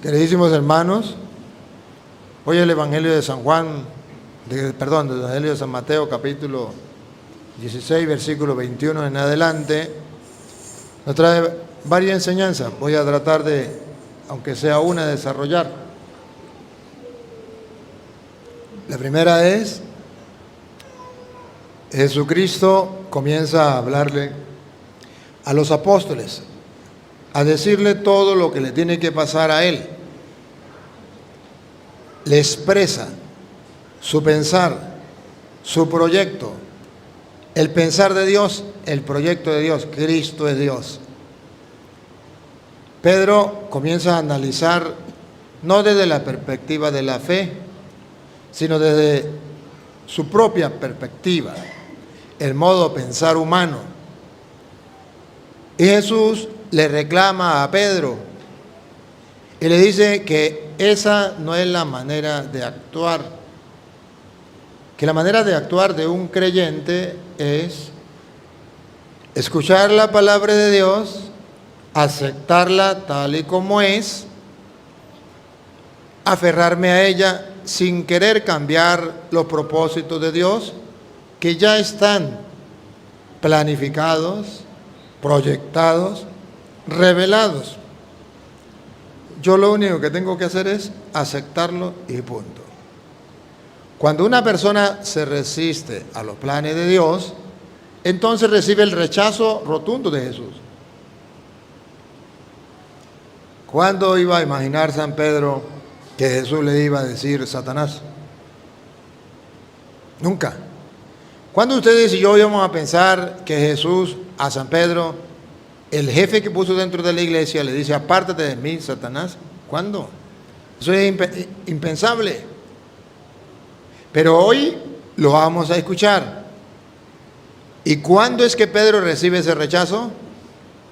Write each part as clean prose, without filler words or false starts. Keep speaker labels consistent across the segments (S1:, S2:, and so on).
S1: Queridísimos hermanos, hoy el Evangelio de San Juan, del Evangelio de San Mateo, capítulo 16, versículo 21 en adelante, nos trae varias enseñanzas. Voy a tratar de, aunque sea una, desarrollar. La primera es, Jesucristo comienza a hablarle a los apóstoles, a decirle todo lo que le tiene que pasar a él. Le expresa su pensar, su proyecto, el pensar de Dios, el proyecto de Dios. Cristo es Dios. Pedro comienza a analizar no desde la perspectiva de la fe, sino desde su propia perspectiva, el modo de pensar humano. Y Jesús le reclama a Pedro y le dice que esa no es la manera de actuar, que la manera de actuar de un creyente es escuchar la palabra de Dios, aceptarla tal y como es, aferrarme a ella sin querer cambiar los propósitos de Dios que ya están planificados, proyectados, revelados. Yo lo único que tengo que hacer es aceptarlo y punto. Cuando una persona se resiste a los planes de Dios, entonces recibe el rechazo rotundo de Jesús. ¿Cuándo iba a imaginar San Pedro que Jesús le iba a decir Satanás? Nunca. ¿Cuándo ustedes y yo íbamos a pensar que Jesús a San Pedro, el jefe que puso dentro de la iglesia, le dice, apártate de mí, Satanás? ¿Cuándo? Eso es impensable. Pero hoy lo vamos a escuchar. ¿Y cuándo es que Pedro recibe ese rechazo?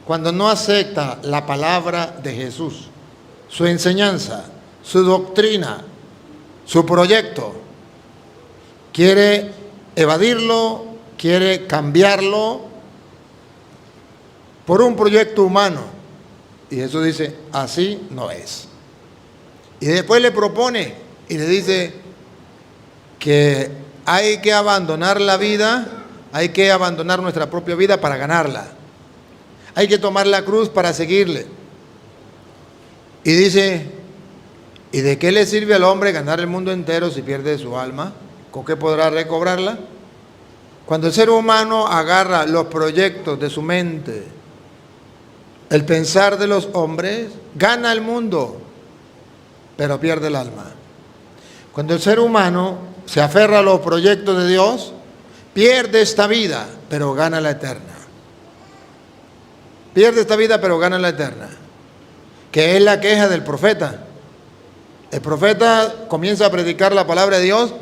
S1: Cuando no acepta la palabra de Jesús, su enseñanza, su doctrina, su proyecto. Quiere evadirlo, quiere cambiarlo por un proyecto humano. Y Jesús dice, así no es. Y después le propone y le dice que hay que abandonar la vida, hay que abandonar nuestra propia vida para ganarla. Hay que tomar la cruz para seguirle. Y dice, ¿y de qué le sirve al hombre ganar el mundo entero si pierde su alma? ¿Con qué podrá recobrarla? Cuando el ser humano agarra los proyectos de su mente, el pensar de los hombres, gana el mundo, pero pierde el alma. Cuando el ser humano se aferra a los proyectos de Dios, pierde esta vida, pero gana la eterna. Pierde esta vida, pero gana la eterna, que es la queja del profeta. El profeta comienza a predicar la palabra de Dios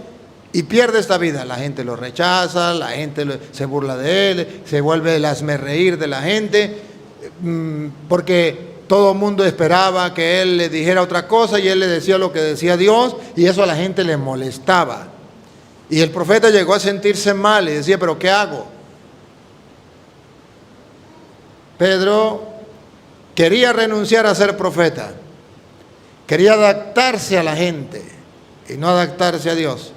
S1: y pierde esta vida. La gente lo rechaza, la gente se burla de él, se vuelve el hazmerreír de la gente, porque todo el mundo esperaba que él le dijera otra cosa y él le decía lo que decía Dios, y eso a la gente le molestaba. Y el profeta llegó a sentirse mal y decía, ¿pero qué hago? Pedro quería renunciar a ser profeta, quería adaptarse a la gente y no adaptarse a Dios.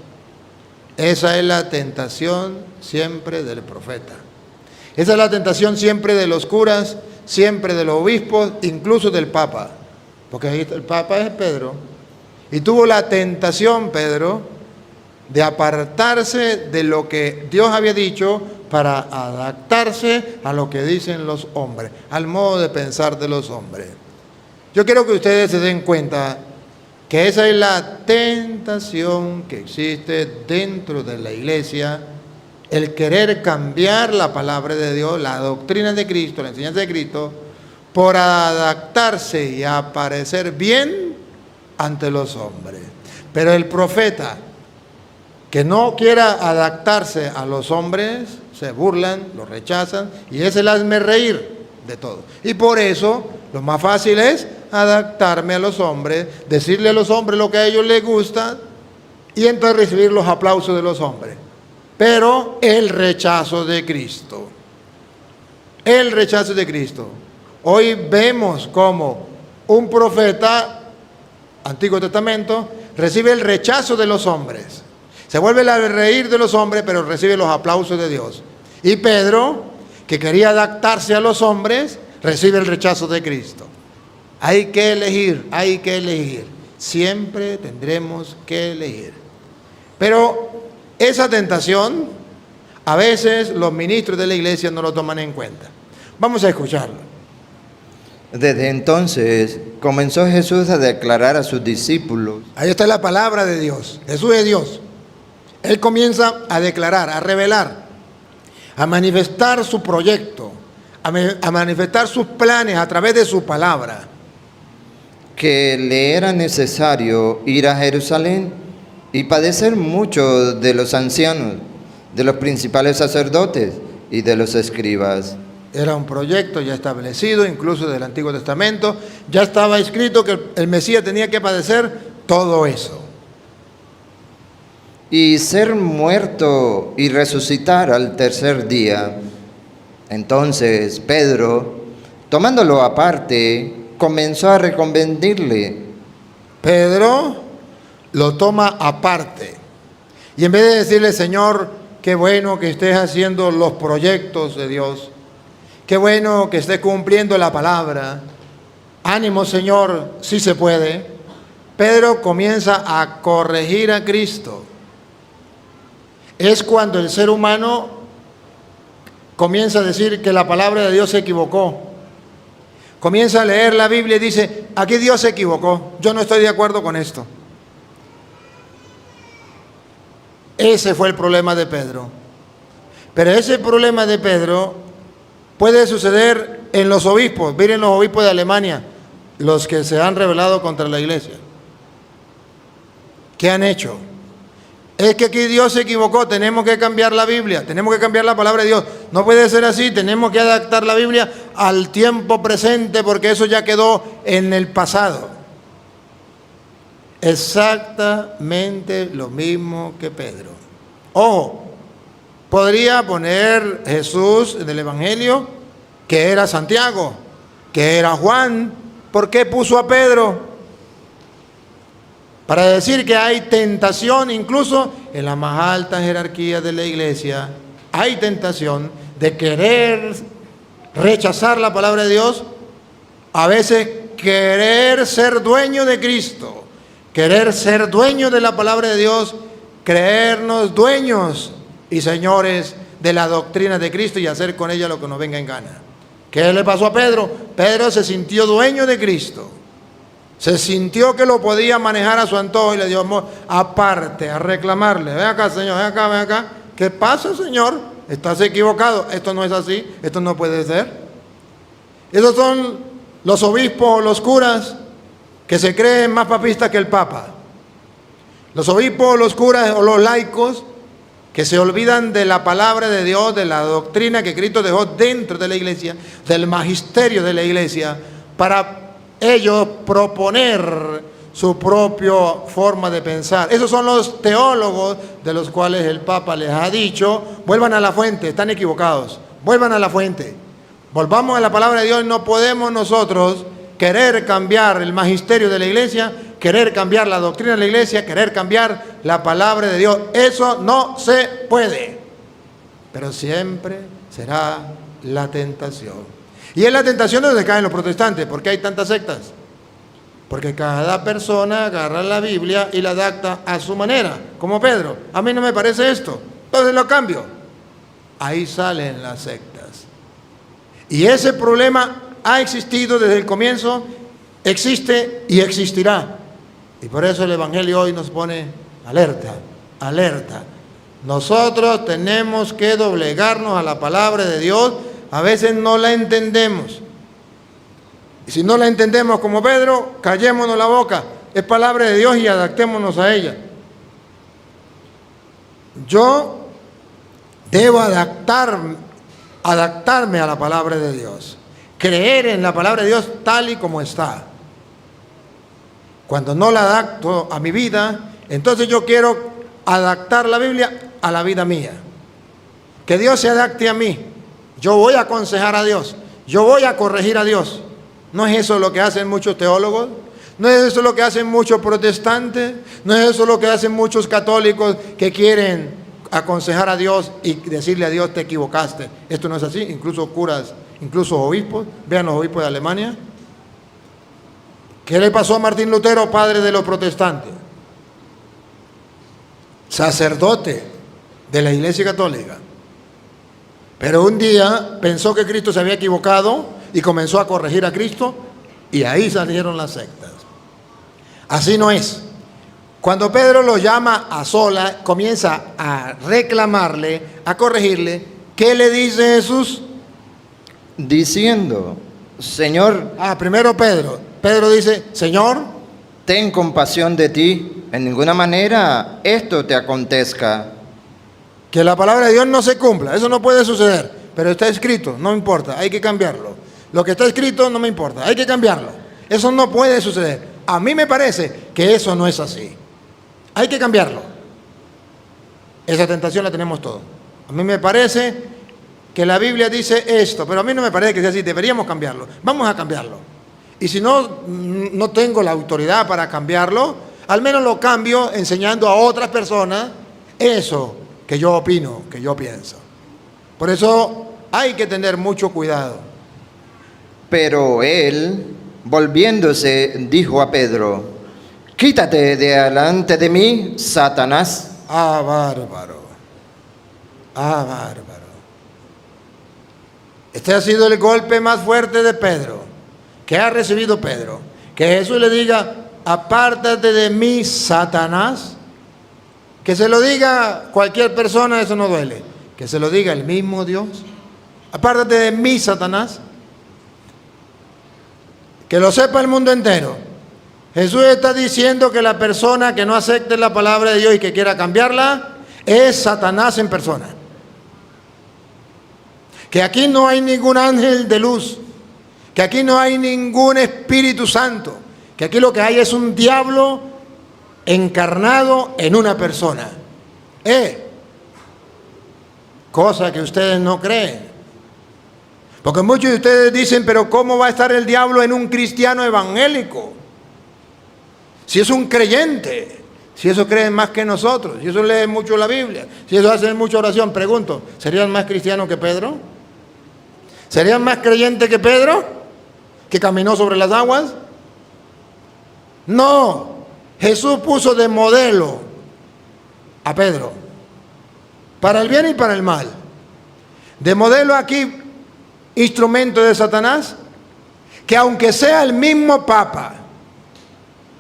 S1: Esa es la tentación siempre del profeta. Esa es la tentación siempre de los curas, siempre de los obispos, incluso del Papa. Porque ahí el Papa es Pedro. Y tuvo la tentación, Pedro, de apartarse de lo que Dios había dicho para adaptarse a lo que dicen los hombres, al modo de pensar de los hombres. Yo quiero que ustedes se den cuenta que esa es la tentación que existe dentro de la iglesia, el querer cambiar la palabra de Dios, la doctrina de Cristo, la enseñanza de Cristo, por adaptarse y aparecer bien ante los hombres. Pero el profeta que no quiera adaptarse a los hombres, se burlan, lo rechazan, y es el hazmerreír de todo. Y por eso lo más fácil es adaptarme a los hombres, decirle a los hombres lo que a ellos les gusta y entonces recibir los aplausos de los hombres. Pero el rechazo de Cristo, Hoy vemos como un profeta Antiguo Testamento, recibe el rechazo de los hombres. Se vuelve a reír de los hombres, pero recibe los aplausos de Dios. Y Pedro, que quería adaptarse a los hombres, recibe el rechazo de Cristo. Hay que elegir, hay que elegir. Siempre tendremos que elegir. Pero esa tentación, a veces los ministros de la iglesia no lo toman en cuenta. Vamos a escucharlo.
S2: Desde entonces comenzó Jesús a declarar a sus discípulos.
S1: Ahí está la palabra de Dios. Jesús es Dios. Él comienza a declarar, a revelar, a manifestar su proyecto, a manifestar sus planes a través de su palabra.
S2: Que le era necesario ir a Jerusalén y padecer mucho de los ancianos, de los principales sacerdotes y de los escribas.
S1: Era un proyecto ya establecido, incluso del Antiguo Testamento. Ya estaba escrito que el Mesías tenía que padecer todo eso.
S2: Y ser muerto y resucitar al tercer día. Entonces Pedro, tomándolo aparte, comenzó a reconvenirle.
S1: Pedro lo toma aparte. Y en vez de decirle, Señor, qué bueno que estés haciendo los proyectos de Dios. Qué bueno que estés cumpliendo la palabra. Ánimo, Señor, sí se puede. Pedro comienza a corregir a Cristo. Es cuando el ser humano comienza a decir que la palabra de Dios se equivocó. Comienza a leer la Biblia y dice, aquí Dios se equivocó, yo no estoy de acuerdo con esto. Ese fue el problema de Pedro. Pero ese problema de Pedro puede suceder en los obispos. Miren los obispos de Alemania, los que se han rebelado contra la iglesia. ¿Qué han hecho? Es que aquí Dios se equivocó, tenemos que cambiar la Biblia, tenemos que cambiar la palabra de Dios. No puede ser así, tenemos que adaptar la Biblia al tiempo presente porque eso ya quedó en el pasado. Exactamente lo mismo que Pedro. Ojo, podría poner Jesús en el Evangelio que era Santiago, que era Juan. ¿Por qué puso a Pedro? Para decir que hay tentación, incluso en la más alta jerarquía de la iglesia, hay tentación de querer rechazar la palabra de Dios, a veces querer ser dueño de Cristo, querer ser dueño de la palabra de Dios, creernos dueños y señores de la doctrina de Cristo y hacer con ella lo que nos venga en gana. ¿Qué le pasó a Pedro? Pedro se sintió dueño de Cristo. Se sintió que lo podía manejar a su antojo y le dio aparte a reclamarle. Ven acá, Señor, ven acá, ven acá. ¿Qué pasa, Señor? Estás equivocado. Esto no es así. Esto no puede ser. Esos son los obispos, los curas, que se creen más papistas que el Papa. Los obispos, los curas o los laicos que se olvidan de la palabra de Dios, de la doctrina que Cristo dejó dentro de la iglesia, del magisterio de la iglesia, para ellos proponer su propia forma de pensar. Esos son los teólogos de los cuales el Papa les ha dicho, vuelvan a la fuente, están equivocados, vuelvan a la fuente. Volvamos a la palabra de Dios. No podemos nosotros querer cambiar el magisterio de la iglesia, querer cambiar la doctrina de la iglesia, querer cambiar la palabra de Dios. Eso no se puede. Pero siempre será la tentación. Y es la tentación donde caen los protestantes. ¿Por qué hay tantas sectas? Porque cada persona agarra la Biblia y la adapta a su manera, como Pedro. A mí no me parece esto, entonces lo cambio. Ahí salen las sectas. Y ese problema ha existido desde el comienzo, existe y existirá. Y por eso el Evangelio hoy nos pone alerta, alerta. Nosotros tenemos que doblegarnos a la palabra de Dios. A veces no la entendemos. Y si no la entendemos como Pedro, callémonos la boca. Es palabra de Dios y adaptémonos a ella. Yo debo adaptarme a la palabra de Dios. Creer en la palabra de Dios tal y como está. Cuando no la adapto a mi vida, entonces yo quiero adaptar la Biblia a la vida mía. Que Dios se adapte a mí. Yo voy a aconsejar a Dios. Yo voy a corregir a Dios. ¿No es eso lo que hacen muchos teólogos? ¿No es eso lo que hacen muchos protestantes? ¿No es eso lo que hacen muchos católicos que quieren aconsejar a Dios y decirle a Dios, te equivocaste? Esto no es así, incluso curas, incluso obispos. Vean los obispos de Alemania. ¿Qué le pasó a Martín Lutero, padre de los protestantes? Sacerdote de la Iglesia Católica. Pero un día pensó que Cristo se había equivocado y comenzó a corregir a Cristo, y ahí salieron las sectas. Así no es. Cuando Pedro lo llama a sola, comienza a reclamarle, a corregirle. ¿Qué le dice Jesús?
S2: Diciendo, Señor,
S1: Primero Pedro. Pedro dice, Señor,
S2: ten compasión de ti, en ninguna manera esto te acontezca.
S1: que la palabra de Dios no se cumpla. Eso no puede suceder. Pero está escrito, no me importa, hay que cambiarlo. Lo que está escrito no me importa, hay que cambiarlo. Eso no puede suceder. A mí me parece que eso no es así. Hay que cambiarlo. Esa tentación la tenemos todos. A mí me parece que la Biblia dice esto, pero a mí no me parece que sea así. Deberíamos cambiarlo. Vamos a cambiarlo. Y si no tengo la autoridad para cambiarlo, al menos lo cambio enseñando a otras personas eso que yo opino, que yo pienso. Por eso hay que tener mucho cuidado.
S2: Pero él, volviéndose, dijo a Pedro, quítate de delante de mí, Satanás.
S1: Bárbaro. Bárbaro. Este ha sido el golpe más fuerte de Pedro, que ha recibido Pedro. Que Jesús le diga, apártate de mí, Satanás. Que se lo diga cualquier persona, eso no duele. Que se lo diga el mismo Dios. Apártate de mí, Satanás. Que lo sepa el mundo entero. Jesús está diciendo que la persona que no acepte la palabra de Dios y que quiera cambiarla es Satanás en persona. Que aquí no hay ningún ángel de luz, que aquí no hay ningún Espíritu Santo, que aquí lo que hay es un diablo encarnado en una persona. Cosa que ustedes no creen. Porque muchos de ustedes dicen, pero ¿cómo va a estar el diablo en un cristiano evangélico? Si es un creyente, si eso creen más que nosotros, si eso leen mucho la Biblia, si eso hacen mucha oración, pregunto, ¿serían más cristianos que Pedro? ¿Serían más creyentes que Pedro, que caminó sobre las aguas? No, Jesús puso de modelo a Pedro, para el bien y para el mal. De modelo aquí, instrumento de Satanás, que aunque sea el mismo Papa,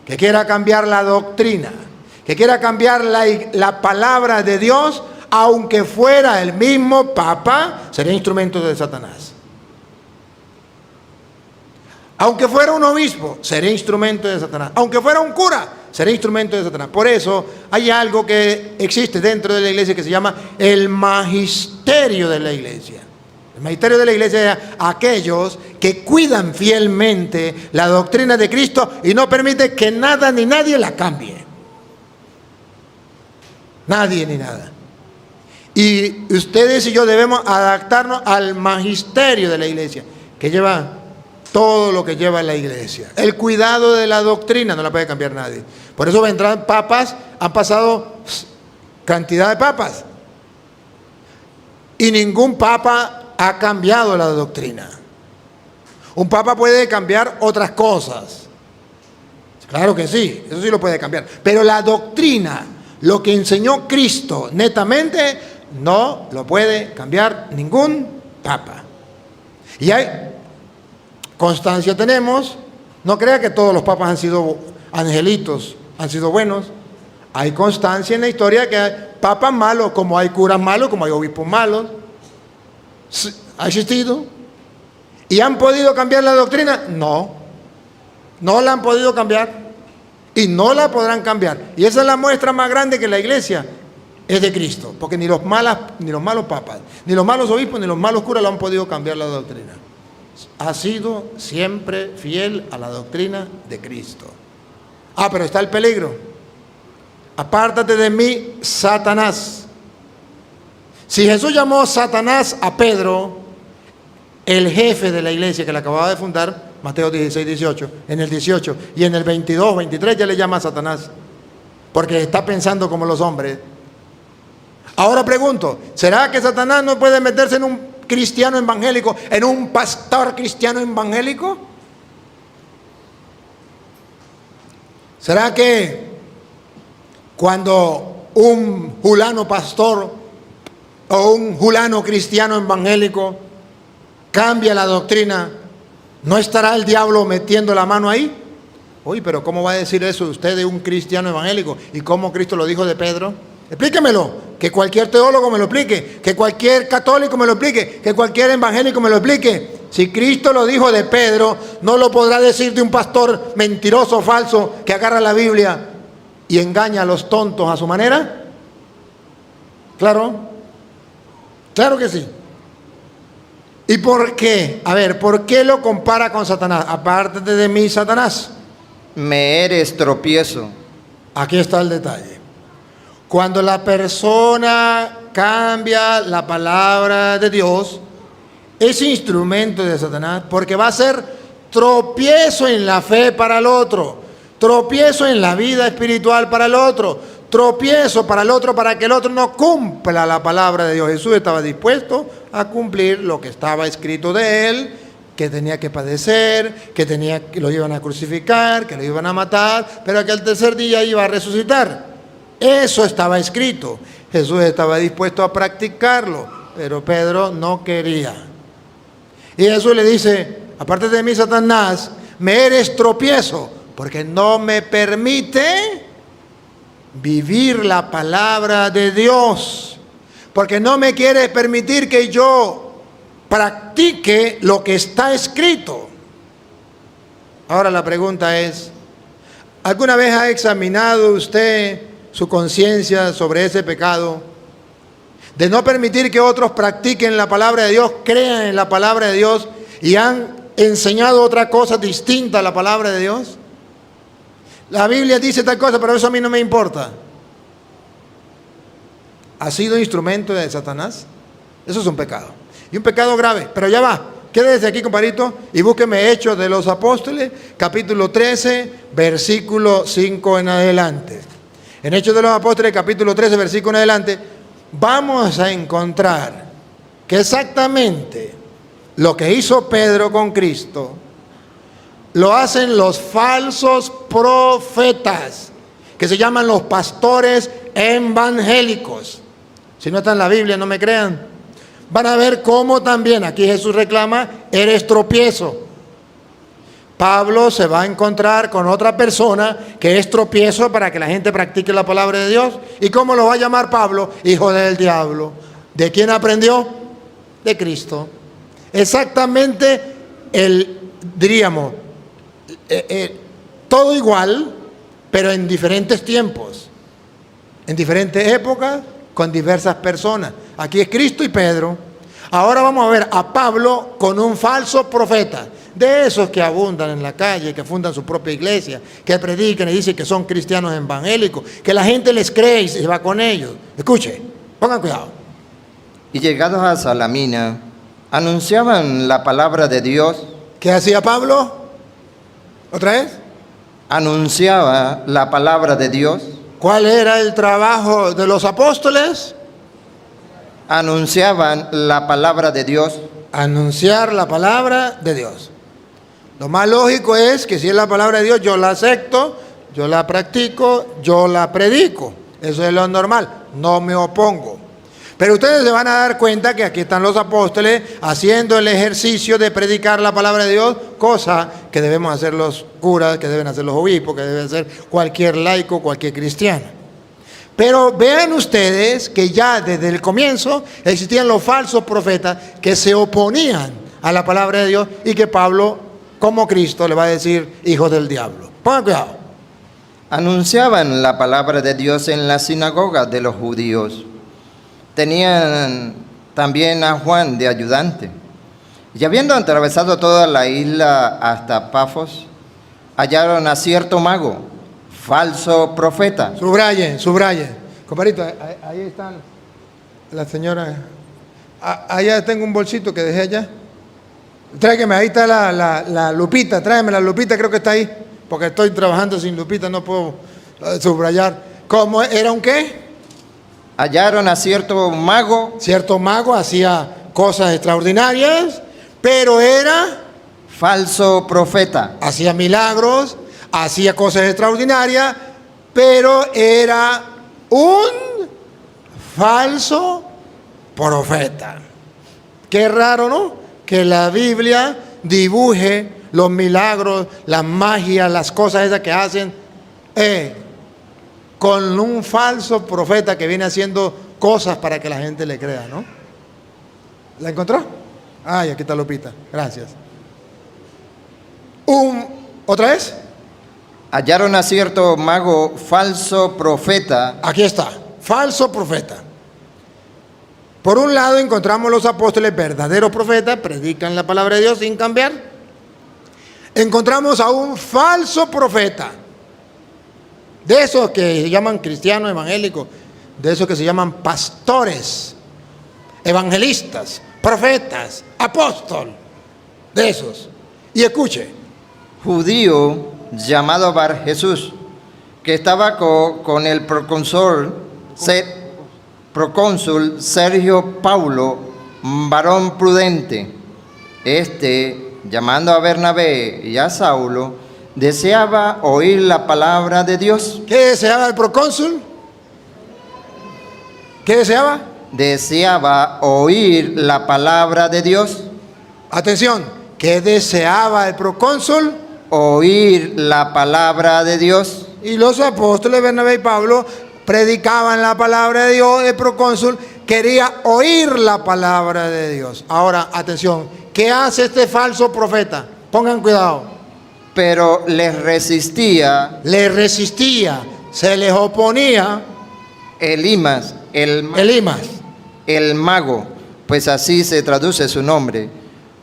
S1: que quiera cambiar la doctrina, que quiera cambiar la palabra de Dios, aunque fuera el mismo Papa, sería instrumento de Satanás. Aunque fuera un obispo, sería instrumento de Satanás. Aunque fuera un cura, sería instrumento de Satanás. Por eso hay algo que existe dentro de la iglesia que se llama el magisterio de la iglesia. El magisterio de la iglesia es aquellos que cuidan fielmente la doctrina de Cristo y no permiten que nada ni nadie la cambie. Nadie ni nada. Y ustedes y yo debemos adaptarnos al magisterio de la iglesia, que lleva todo lo que lleva la iglesia. El cuidado de la doctrina no la puede cambiar nadie. Por eso vendrán papas, han pasado cantidad de papas. Y ningún papa ha cambiado la doctrina. Un papa puede cambiar otras cosas. Claro que sí, eso sí lo puede cambiar. Pero la doctrina, lo que enseñó Cristo netamente, no lo puede cambiar ningún papa. Y hay constancia tenemos, no crea que todos los papas han sido angelitos, han sido buenos. Hay constancia en la historia que hay papas malos, como hay curas malos, como hay obispos malos. ¿Ha existido? ¿Y han podido cambiar la doctrina? No, no la han podido cambiar y no la podrán cambiar. Y esa es la muestra más grande que la iglesia es de Cristo, porque ni los malos papas, ni los malos obispos, ni los malos curas lo han podido cambiar la doctrina. Ha sido siempre fiel a la doctrina de Cristo. Pero está el peligro. Apártate de mí, Satanás. Si Jesús llamó Satanás a Pedro, el jefe de la iglesia que le acababa de fundar, Mateo 16, 18. En el 18 y en el 22, 23 ya le llama a Satanás, porque está pensando como los hombres. Ahora pregunto, ¿será que Satanás no puede meterse en un cristiano evangélico, en un pastor cristiano evangélico? ¿Será que cuando un fulano pastor o un fulano cristiano evangélico cambia la doctrina, no estará el diablo metiendo la mano ahí? Uy, pero ¿cómo va a decir eso de usted de un cristiano evangélico? ¿Y cómo Cristo lo dijo de Pedro? Explíquemelo, que cualquier teólogo me lo explique, que cualquier católico me lo explique, que cualquier evangélico me lo explique. Si Cristo lo dijo de Pedro, no lo podrá decir de un pastor mentiroso, falso, que agarra la Biblia y engaña a los tontos a su manera. Claro, claro que sí. ¿Y por qué? A ver, ¿por qué lo compara con Satanás? Apártate de mí, Satanás.
S2: Me eres tropiezo.
S1: Aquí está el detalle. Cuando la persona cambia la palabra de Dios, es instrumento de Satanás, porque va a ser tropiezo en la fe para el otro, tropiezo en la vida espiritual para el otro, tropiezo para el otro, para que el otro no cumpla la palabra de Dios. Jesús estaba dispuesto a cumplir lo que estaba escrito de él, que tenía que padecer, que lo iban a crucificar, que lo iban a matar, pero que al tercer día iba a resucitar. Eso estaba escrito. Jesús estaba dispuesto a practicarlo, pero Pedro no quería. Y Jesús le dice, aparte de mí, Satanás, me eres tropiezo, porque no me permite vivir la palabra de Dios, porque no me quiere permitir que yo practique lo que está escrito. Ahora la pregunta es, ¿alguna vez ha examinado usted su conciencia sobre ese pecado de no permitir que otros practiquen la palabra de Dios, crean en la palabra de Dios y han enseñado otra cosa distinta a la palabra de Dios? La Biblia dice tal cosa, pero eso a mí no me importa. ¿Ha sido instrumento de Satanás? Eso es un pecado, y un pecado grave. Pero ya va, quédese aquí, compadrito, y búsqueme Hechos de los Apóstoles, capítulo 13, versículo 5 en adelante. En Hechos de los Apóstoles, capítulo 13, versículo en adelante, vamos a encontrar que exactamente lo que hizo Pedro con Cristo lo hacen los falsos profetas, que se llaman los pastores evangélicos. Si no está en la Biblia, no me crean. Van a ver cómo también aquí Jesús reclama, eres tropiezo. Pablo se va a encontrar con otra persona que es tropiezo para que la gente practique la palabra de Dios. ¿Y cómo lo va a llamar Pablo? Hijo del diablo. ¿De quién aprendió? De Cristo. Exactamente diríamos, todo igual, pero en diferentes tiempos, en diferentes épocas, con diversas personas. Aquí es Cristo y Pedro. Ahora vamos a ver a Pablo con un falso profeta, de esos que abundan en la calle, que fundan su propia iglesia, que predican y dicen que son cristianos evangélicos, que la gente les cree y se va con ellos. Escuche, pongan cuidado.
S2: Y llegados a Salamina, anunciaban la palabra de Dios.
S1: ¿Qué hacía Pablo? ¿Otra vez?
S2: Anunciaba la palabra de Dios.
S1: ¿Cuál era el trabajo de los apóstoles?
S2: Anunciaban la palabra de Dios.
S1: Anunciar la palabra de Dios. Lo más lógico es que si es la palabra de Dios, yo la acepto, yo la practico, yo la predico. Eso es lo normal, no me opongo. Pero ustedes se van a dar cuenta que aquí están los apóstoles haciendo el ejercicio de predicar la palabra de Dios, cosa que debemos hacer los curas, que deben hacer los obispos, que debe hacer cualquier laico, cualquier cristiano. Pero vean ustedes que ya desde el comienzo existían los falsos profetas que se oponían a la palabra de Dios y que Pablo, como Cristo, le va a decir hijo del diablo. Pongan cuidado.
S2: Anunciaban la palabra de Dios en la sinagoga de los judíos. Tenían también a Juan de ayudante. Y habiendo atravesado toda la isla hasta Pafos, hallaron a cierto mago, falso profeta.
S1: Subrayen. Compadrito, ahí están las señoras. Allá tengo un bolsito que dejé allá. Tráigame, ahí está la lupita, tráigame la lupita, creo que está ahí, porque estoy trabajando sin lupita, no puedo subrayar. ¿Cómo era un qué?
S2: Hallaron a cierto mago,
S1: Cierto mago hacía cosas extraordinarias, pero era,
S2: falso profeta,
S1: hacía milagros, hacía cosas extraordinarias, pero era un falso profeta. Qué raro, ¿no? Que la Biblia dibuje los milagros, las magias, las cosas esas que hacen con un falso profeta que viene haciendo cosas para que la gente le crea, ¿no? ¿La encontró? Ay, aquí está Lupita, gracias. ¿Otra vez?
S2: hallaron a cierto mago falso profeta.
S1: Aquí está, falso profeta. Por un lado encontramos los apóstoles verdaderos profetas, predican la palabra de Dios sin cambiar. Encontramos a un falso profeta, de esos que se llaman cristianos evangélicos, de esos que se llaman pastores, evangelistas, profetas, apóstol, de esos. Y escuche,
S2: Judío llamado Bar Jesús, que estaba con el procónsul Sergio Paulo, varón prudente. Llamando a Bernabé y a Saulo, deseaba oír la palabra de Dios.
S1: ¿qué deseaba el procónsul? ¿Qué deseaba?
S2: Deseaba oír la palabra de Dios.
S1: Atención, ¿qué deseaba el procónsul?
S2: Oír la palabra de Dios.
S1: Y los apóstoles Bernabé y Pablo predicaban la palabra de Dios. El procónsul quería oír la palabra de Dios. Ahora, atención, ¿qué hace este falso profeta? Pongan cuidado.
S2: Pero les resistía
S1: Le resistía, se les oponía
S2: Elimas,
S1: Elimas,
S2: el mago, pues así se traduce su nombre,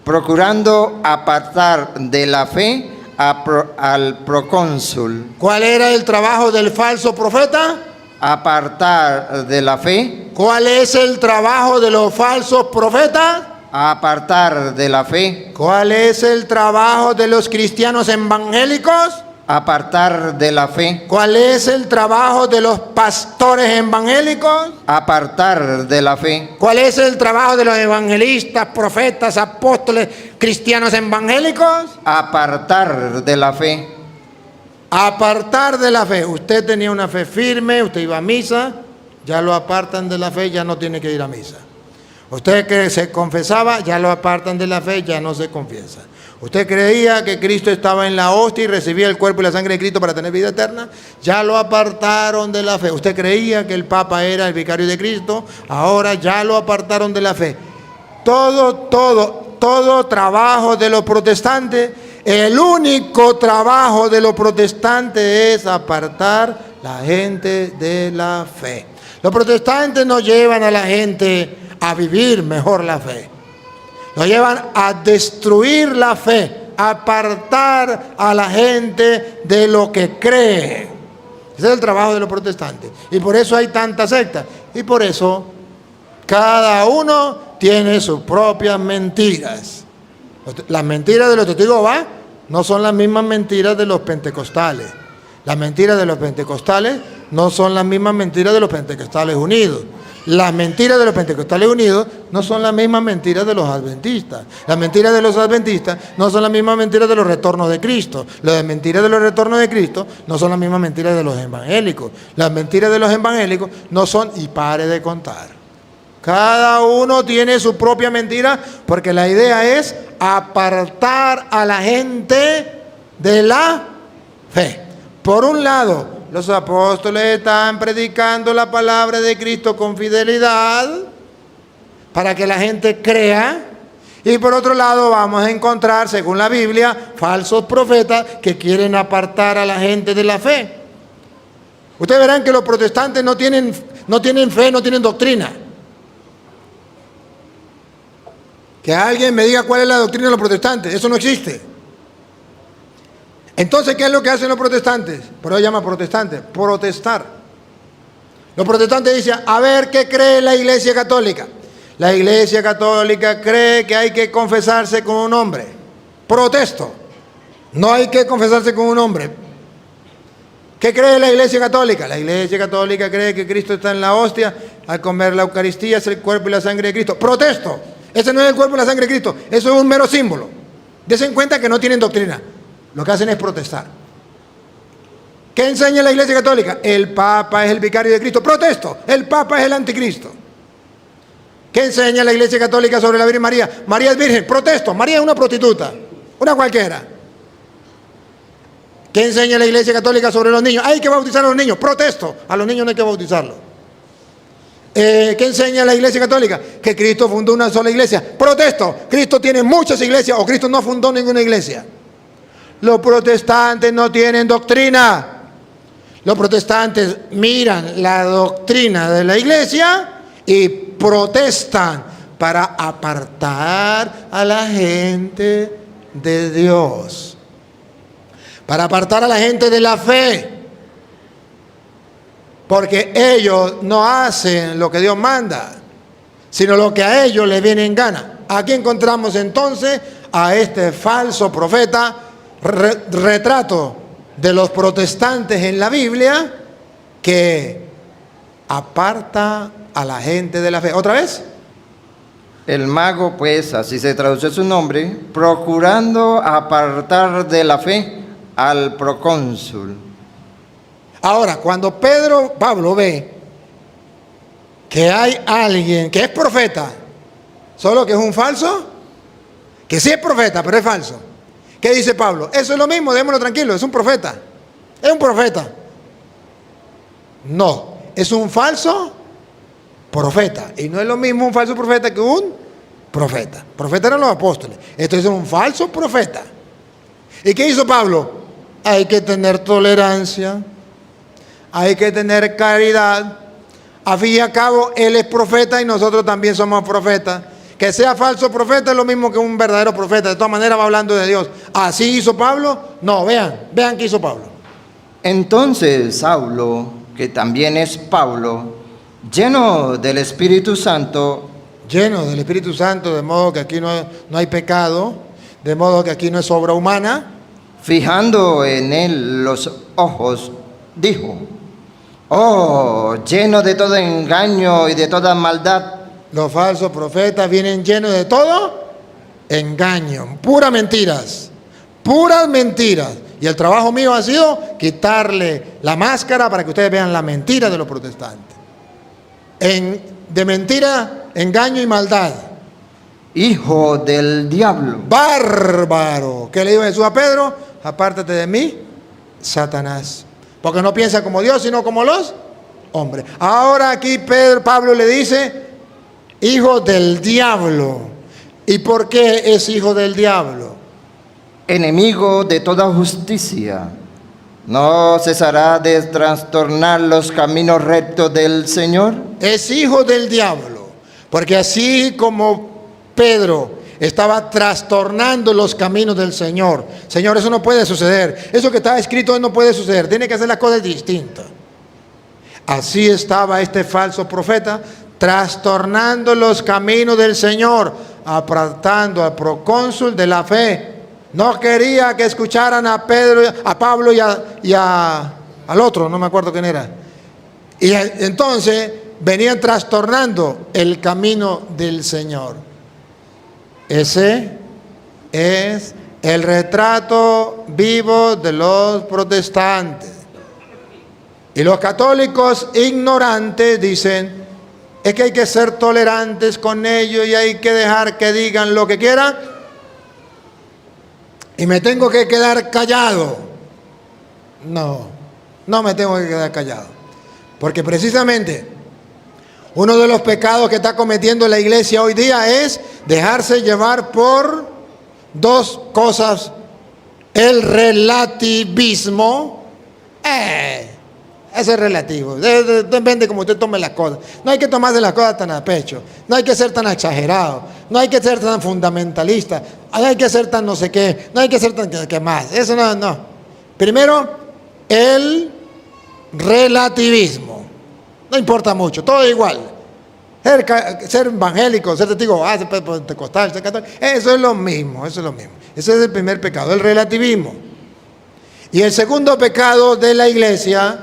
S2: procurando apartar de la fe al procónsul.
S1: ¿Cuál era el trabajo del falso profeta?
S2: Apartar de la fe,
S1: ¿Cuál es el trabajo de los falsos profetas?
S2: apartar de la fe,
S1: ¿Cuál es el trabajo de los cristianos evangélicos?
S2: apartar de la fe,
S1: ¿Cuál es el trabajo de los pastores evangélicos?
S2: apartar de la fe,
S1: ¿Cuál es el trabajo de los evangelistas, profetas, apóstoles, cristianos evangélicos?
S2: apartar de la fe.
S1: Apartar de la fe. Usted tenía una fe firme, usted iba a misa, ya lo apartan de la fe, ya no tiene que ir a misa. Usted que se confesaba, ya lo apartan de la fe, ya no se confiesa. Usted creía que Cristo estaba en la hostia y recibía el cuerpo y la sangre de Cristo para tener vida eterna, ya lo apartaron de la fe. Usted creía que el Papa era el vicario de Cristo, ahora ya lo apartaron de la fe. Todo trabajo de los protestantes, el único trabajo de los protestantes es apartar la gente de la fe. Los protestantes no llevan a la gente a vivir mejor la fe. Lo llevan a destruir la fe, a apartar a la gente de lo que cree. Ese es el trabajo de los protestantes. Y por eso hay tantas sectas. Y por eso cada uno tiene sus propias mentiras. Las mentiras de los testigos de Jehová no son las mismas mentiras de los pentecostales. Las mentiras de los pentecostales no son las mismas mentiras de los pentecostales unidos. Las mentiras de los pentecostales unidos no son las mismas mentiras de los adventistas. Las mentiras de los adventistas no son las mismas mentiras de los retornos de Cristo. Las mentiras de los retornos de Cristo no son las mismas mentiras de los evangélicos. Las mentiras de los evangélicos no son, y pare de contar. Cada uno tiene su propia mentira, porque la idea es apartar a la gente de la fe. Por un lado, los apóstoles están predicando la palabra de Cristo con fidelidad para que la gente crea. Y por otro lado vamos a encontrar, según la Biblia, falsos profetas que quieren apartar a la gente de la fe. Ustedes verán que los protestantes no tienen fe, no tienen doctrina. Que alguien me diga cuál es la doctrina de los protestantes, eso no existe. Entonces, ¿qué es lo que hacen los protestantes? Por eso se llama protestantes, protestar. Los protestantes dicen, a ver qué cree la Iglesia Católica. La Iglesia Católica cree que hay que confesarse con un hombre. Protesto. No hay que confesarse con un hombre. ¿Qué cree la Iglesia Católica? La Iglesia Católica cree que Cristo está en la hostia. Al comer la Eucaristía es el cuerpo y la sangre de Cristo. ¡Protesto! Ese no es el cuerpo y la sangre de Cristo. Eso es un mero símbolo. Dense en cuenta que no tienen doctrina. Lo que hacen es protestar. ¿Qué enseña la Iglesia Católica? El Papa es el vicario de Cristo. ¡Protesto! El Papa es el anticristo. ¿Qué enseña la Iglesia Católica sobre la Virgen María? María es virgen. ¡Protesto! María es una prostituta. Una cualquiera. ¿Qué enseña la Iglesia Católica sobre los niños? Hay que bautizar a los niños. ¡Protesto! A los niños no hay que bautizarlos. ¿Qué enseña la Iglesia Católica? Que Cristo fundó una sola iglesia. ¡Protesto! Cristo tiene muchas iglesias o Cristo no fundó ninguna iglesia. Los protestantes no tienen doctrina. Los protestantes miran la doctrina de la iglesia y protestan para apartar a la gente de Dios. Para apartar a la gente de la fe. Porque ellos no hacen lo que Dios manda, sino lo que a ellos les viene en gana. Aquí encontramos entonces a este falso profeta, retrato de los protestantes en la Biblia, que aparta a la gente de la fe. ¿Otra vez?
S2: El mago, pues, así se traduce su nombre, procurando apartar de la fe al procónsul.
S1: Ahora, cuando Pablo ve que hay alguien que es profeta, solo que es un falso, que sí es profeta, pero es falso, ¿qué dice Pablo? Eso es lo mismo, démoslo tranquilo, es un profeta. Es un profeta. No, es un falso profeta. Y no es lo mismo un falso profeta que un profeta. Profeta eran los apóstoles. Esto es un falso profeta. ¿Y qué hizo Pablo? Hay que tener tolerancia. Hay que tener caridad. A fin y a cabo, él es profeta y nosotros también somos profetas. Que sea falso profeta es lo mismo que un verdadero profeta. De todas maneras va hablando de Dios. ¿Así hizo Pablo? No, vean qué hizo Pablo.
S2: Entonces Saulo, que también es Pablo, lleno del Espíritu Santo,
S1: Lleno del Espíritu Santo, de modo que aquí no hay pecado, de modo que aquí no es obra humana,
S2: fijando en él los ojos, dijo: oh, lleno de todo engaño y de toda maldad.
S1: los falsos profetas vienen llenos de todo engaño, puras mentiras. Y el trabajo mío ha sido quitarle la máscara para que ustedes vean la mentira de los protestantes. De mentira, engaño y maldad.
S2: Hijo del diablo.
S1: Bárbaro. ¿Qué le dijo Jesús a Pedro? Apártate de mí, Satanás. Porque no piensa como Dios, sino como los hombres. Ahora aquí Pablo le dice, hijo del diablo. ¿Y por qué es hijo del diablo?
S2: Enemigo de toda justicia. ¿No cesará de trastornar los caminos rectos del Señor?
S1: Es hijo del diablo. Porque así como Pedro estaba trastornando los caminos del Señor. Señor, eso no puede suceder. Eso que está escrito no puede suceder. Tiene que hacer las cosas distintas. Así estaba este falso profeta trastornando los caminos del Señor, apartando al procónsul de la fe. No quería que escucharan a Pablo y al otro, no me acuerdo quién era. Y entonces venían trastornando el camino del Señor. Ese es el retrato vivo de los protestantes. Y los católicos ignorantes dicen, es que hay que ser tolerantes con ellos y hay que dejar que digan lo que quieran. Y me tengo que quedar callado. No me tengo que quedar callado. Porque precisamente uno de los pecados que está cometiendo la iglesia hoy día es dejarse llevar por dos cosas. El relativismo. Ese es relativo. Depende de cómo usted tome las cosas. No hay que tomarse las cosas tan a pecho. No hay que ser tan exagerado. No hay que ser tan fundamentalista. No hay que ser tan no sé qué. No hay que ser tan que más. Eso no. Primero, el relativismo. No importa mucho. Todo igual. ser evangélico, ser testigo, ser pentecostal, ser católico, eso es lo mismo, eso es lo mismo. Ese es el primer pecado, el relativismo. Y el segundo pecado de la iglesia,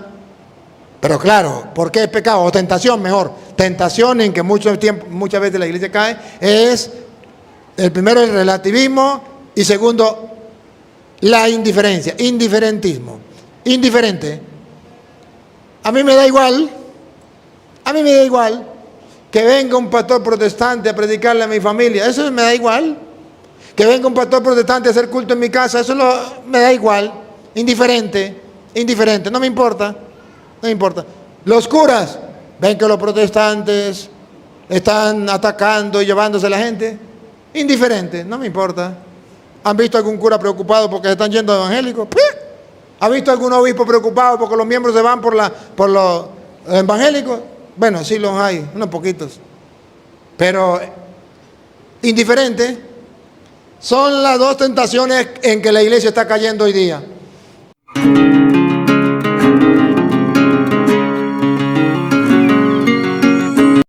S1: pero claro, ¿por qué es pecado? O tentación, mejor. Tentación en que muchas veces la iglesia cae, es el primero el relativismo y segundo la indiferencia, indiferentismo. Indiferente. A mí me da igual que venga un pastor protestante a predicarle a mi familia, eso me da igual. Que venga un pastor protestante a hacer culto en mi casa, me da igual. Indiferente, no me importa. Los curas, ven que los protestantes están atacando y llevándose a la gente. Indiferente, no me importa. ¿Han visto algún cura preocupado porque se están yendo evangélicos? ¿Ha visto algún obispo preocupado porque los miembros se van por los evangélicos? Bueno, sí los hay, unos poquitos. Pero indiferente son las dos tentaciones en que la iglesia está cayendo hoy día.